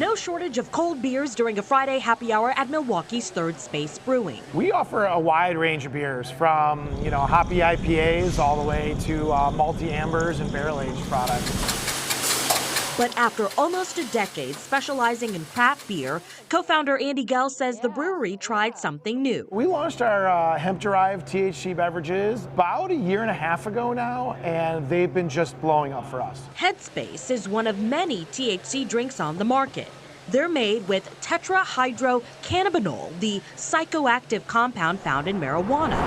No shortage of cold beers during a Friday happy hour at Milwaukee's Third Space Brewing. We offer a wide range of beers from, hoppy IPAs all the way to malty ambers and barrel-aged products. But after almost a decade specializing in craft beer, co-founder Andy Gell says the brewery tried something new. We launched our hemp-derived THC beverages about a year and a half ago now, and they've been just blowing up for us. Headspace is one of many THC drinks on the market. They're made with tetrahydrocannabinol, the psychoactive compound found in marijuana.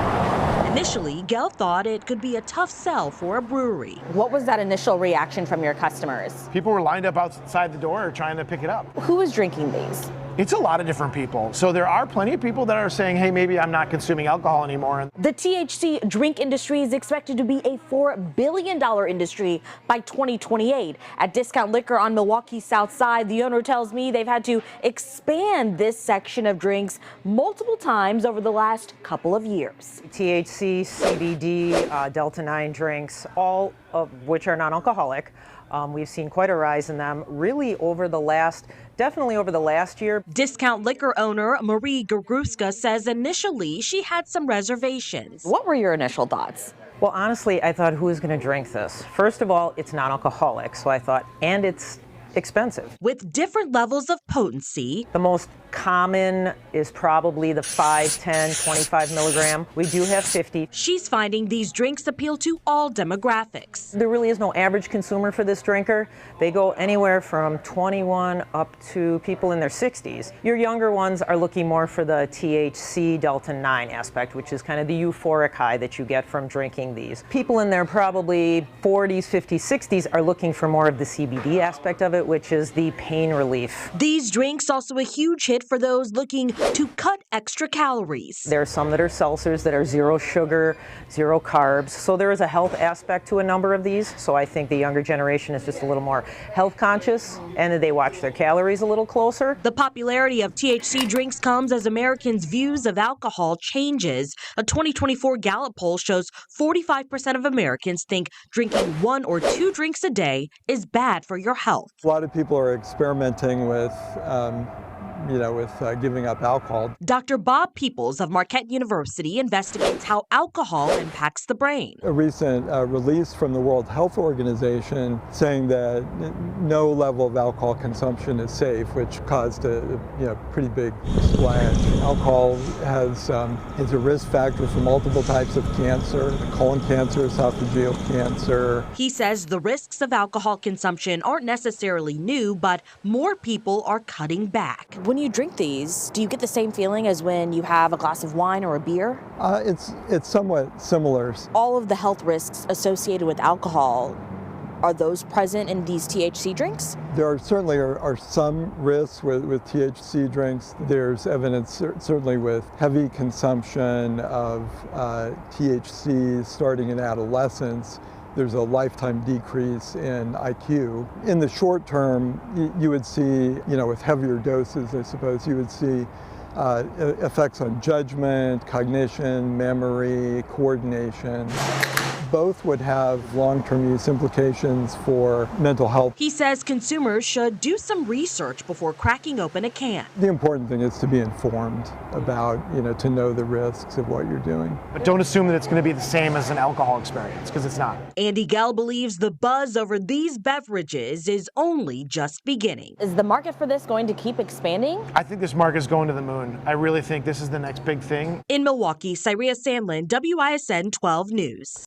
Initially, Gell thought it could be a tough sell for a brewery. What was that initial reaction from your customers? People were lined up outside the door trying to pick it up. Who was drinking these? It's a lot of different people. So there are plenty of people that are saying, hey, maybe I'm not consuming alcohol anymore. The THC drink industry is expected to be a $4 billion industry by 2028. At Discount Liquor on Milwaukee's South Side, the owner tells me they've had to expand this section of drinks multiple times over the last couple of years. THC, CBD, Delta-9 drinks, all of which are non-alcoholic. We've seen quite a rise in them really definitely over the last year. Discount Liquor owner Marie Gurguska says initially she had some reservations. What were your initial thoughts? Well, honestly, I thought, who is going to drink this? First of all, it's non-alcoholic, so I thought, and it's expensive. With different levels of potency. The most common is probably the 5, 10, 25 milligram. We do have 50. She's finding these drinks appeal to all demographics. There really is no average consumer for this drinker. They go anywhere from 21 up to people in their 60s. Your younger ones are looking more for the THC Delta-9 aspect, which is kind of the euphoric high that you get from drinking these. People in their probably 40s, 50s, 60s are looking for more of the CBD aspect of it, which is the pain relief. These drinks also a huge hit for those looking to cut extra calories. There are some that are seltzers that are 0 sugar, 0 carbs. So there is a health aspect to a number of these. So I think the younger generation is just a little more health conscious and they watch their calories a little closer. The popularity of THC drinks comes as Americans' views of alcohol changes. A 2024 Gallup poll shows 45% of Americans think drinking 1 or 2 drinks a day is bad for your health. A lot of people are experimenting with giving up alcohol. Dr. Bob Peoples of Marquette University investigates how alcohol impacts the brain. A recent release from the World Health Organization saying that no level of alcohol consumption is safe, which caused a pretty big splash. Alcohol is a risk factor for multiple types of cancer, colon cancer, esophageal cancer. He says the risks of alcohol consumption aren't necessarily new, but more people are cutting back. When you drink these, do you get the same feeling as when you have a glass of wine or a beer? It's somewhat similar. All of the health risks associated with alcohol, are those present in these THC drinks? There are certainly are some risks with THC drinks. There's evidence certainly with heavy consumption of THC starting in adolescence. There's a lifetime decrease in IQ. In the short term, you would see, with heavier doses, I suppose, you would see effects on judgment, cognition, memory, coordination. Both would have long-term use implications for mental health. He says consumers should do some research before cracking open a can. The important thing is to be informed about, to know the risks of what you're doing. But don't assume that it's going to be the same as an alcohol experience, because it's not. Andy Gell believes the buzz over these beverages is only just beginning. Is the market for this going to keep expanding? I think this market is going to the moon. I really think this is the next big thing. In Milwaukee, Cyria Sandlin, WISN 12 News.